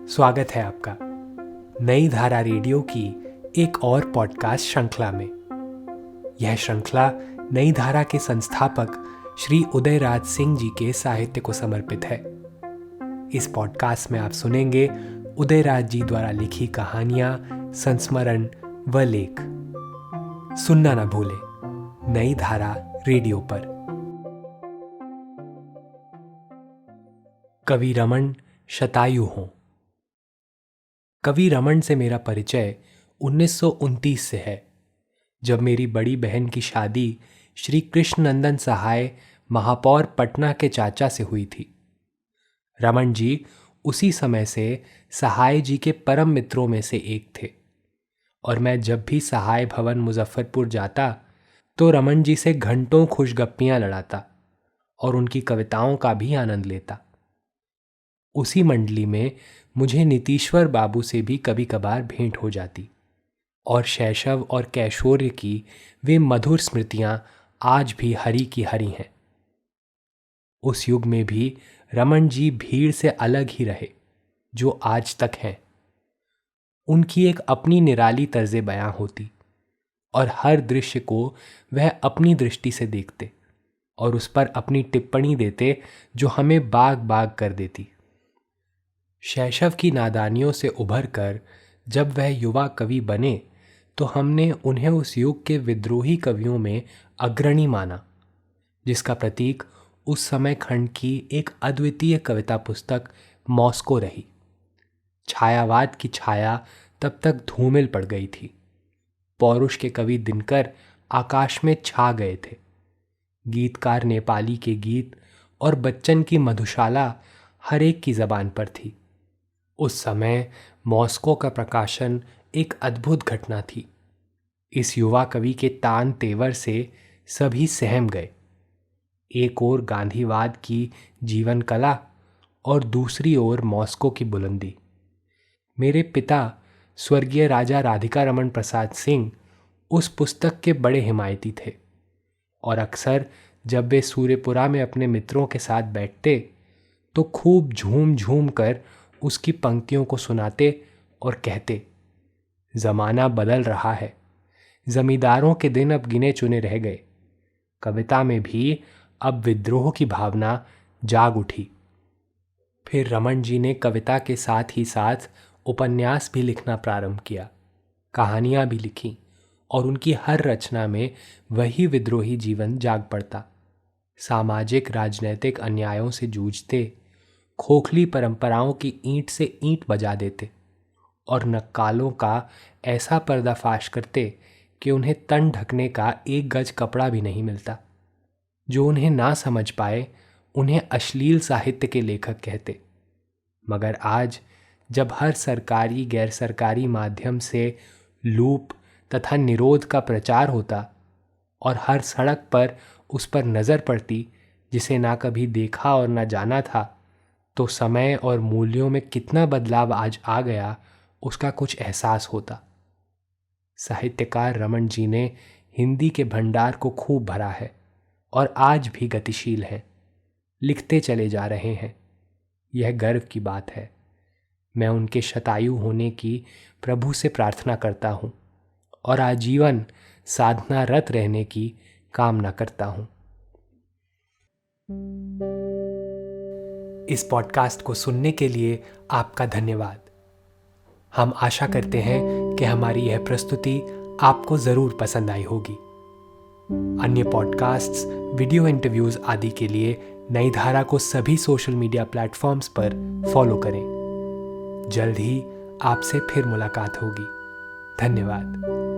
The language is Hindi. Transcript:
स्वागत है आपका नई धारा रेडियो की एक और पॉडकास्ट श्रृंखला में। यह श्रृंखला नई धारा के संस्थापक श्री उदयराज सिंह जी के साहित्य को समर्पित है। इस पॉडकास्ट में आप सुनेंगे उदयराज जी द्वारा लिखी कहानियां, संस्मरण व लेख। सुनना न भूलें नई धारा रेडियो पर। कवि रमन शतायु हों। कवि रमन से मेरा परिचय 1929 से है, जब मेरी बड़ी बहन की शादी श्री कृष्णनंदन सहाय महापौर पटना के चाचा से हुई थी। रमन जी उसी समय से सहाय जी के परम मित्रों में से एक थे और मैं जब भी सहाय भवन मुजफ्फरपुर जाता तो रमन जी से घंटों खुशगप्पियां लड़ाता और उनकी कविताओं का भी आनंद लेता। उसी मंडली में मुझे नीतीश्वर बाबू से भी कभी कभार भेंट हो जाती और शैशव और कैशोर्य की वे मधुर स्मृतियां आज भी हरी की हरी हैं। उस युग में भी रमन जी भीड़ से अलग ही रहे जो आज तक हैं। उनकी एक अपनी निराली तर्ज़े बयां होती और हर दृश्य को वह अपनी दृष्टि से देखते और उस पर अपनी टिप्पणी देते जो हमें बाग बाग कर देती। शैशव की नादानियों से उभर कर जब वह युवा कवि बने तो हमने उन्हें उस युग के विद्रोही कवियों में अग्रणी माना, जिसका प्रतीक उस समय खंड की एक अद्वितीय कविता पुस्तक मॉस्को रही। छायावाद की छाया तब तक धूमिल पड़ गई थी। पौरुष के कवि दिनकर आकाश में छा गए थे। गीतकार नेपाली के गीत और बच्चन की मधुशाला हर एक की जबान पर थी। उस समय मॉस्को का प्रकाशन एक अद्भुत घटना थी। इस युवा कवि के तान तेवर से सभी सहम गए। एक ओर गांधीवाद की जीवन कला और दूसरी ओर मॉस्को की बुलंदी। मेरे पिता स्वर्गीय राजा राधिका रमन प्रसाद सिंह उस पुस्तक के बड़े हिमायती थे और अक्सर जब वे सूर्यपुरा में अपने मित्रों के साथ बैठते तो खूब झूम झूम कर उसकी पंक्तियों को सुनाते और कहते, जमाना बदल रहा है, जमींदारों के दिन अब गिने चुने रह गए। कविता में भी अब विद्रोह की भावना जाग उठी। फिर रमन जी ने कविता के साथ ही साथ उपन्यास भी लिखना प्रारंभ किया, कहानियां भी लिखीं और उनकी हर रचना में वही विद्रोही जीवन जाग पड़ता। सामाजिक राजनैतिक अन्यायों से जूझते, खोखली परंपराओं की ईंट से ईंट बजा देते और नक्कालों का ऐसा पर्दाफाश करते कि उन्हें तन ढकने का एक गज कपड़ा भी नहीं मिलता। जो उन्हें ना समझ पाए उन्हें अश्लील साहित्य के लेखक कहते। मगर आज जब हर सरकारी गैर सरकारी माध्यम से लूप तथा निरोध का प्रचार होता और हर सड़क पर उस पर नज़र पड़ती जिसे ना कभी देखा और ना जाना था, तो समय और मूल्यों में कितना बदलाव आज आ गया उसका कुछ एहसास होता। साहित्यकार रमन जी ने हिंदी के भंडार को खूब भरा है और आज भी गतिशील हैं, लिखते चले जा रहे हैं। यह गर्व की बात है। मैं उनके शतायु होने की प्रभु से प्रार्थना करता हूँ और आजीवन साधनारत रहने की कामना करता हूँ। इस पॉडकास्ट को सुनने के लिए आपका धन्यवाद। हम आशा करते हैं कि हमारी यह प्रस्तुति आपको ज़रूर पसंद आई होगी। अन्य पॉडकास्ट्स, वीडियो इंटरव्यूज़ आदि के लिए नई धारा को सभी सोशल मीडिया प्लेटफॉर्म्स पर फॉलो करें। जल्द ही आपसे फिर मुलाकात होगी। धन्यवाद।